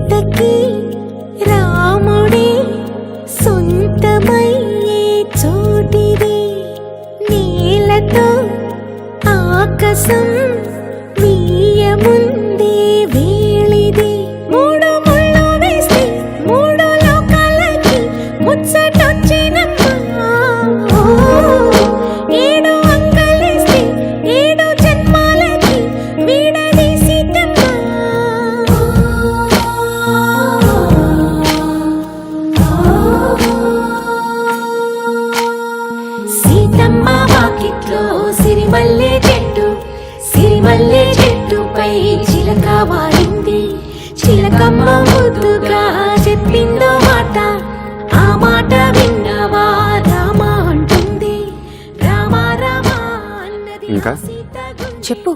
సీతకి రాముడే సొంతమయ్యే చోటిది నీలతో ఆకాశం వీయముందే వేళిది మూడు ముళ్ళు వేస్తే మూడు లోకాలకి ముచ్చటొచ్చినమ్మా ఏడు అంకలేస్తే ఏడు జన్మాలకి వీడదీసితమ్మా సీతమ్మ వాకిట్లో సిరిమల్లె చెట్టుపై చిలక వాడింది చిలకమ్మ ముద్దుగా చెప్పిందో మాట ఆ మాట విన్నవా రామ అంటుంది రామ రామ అన్నది ఇంకా? సీత చెప్పు.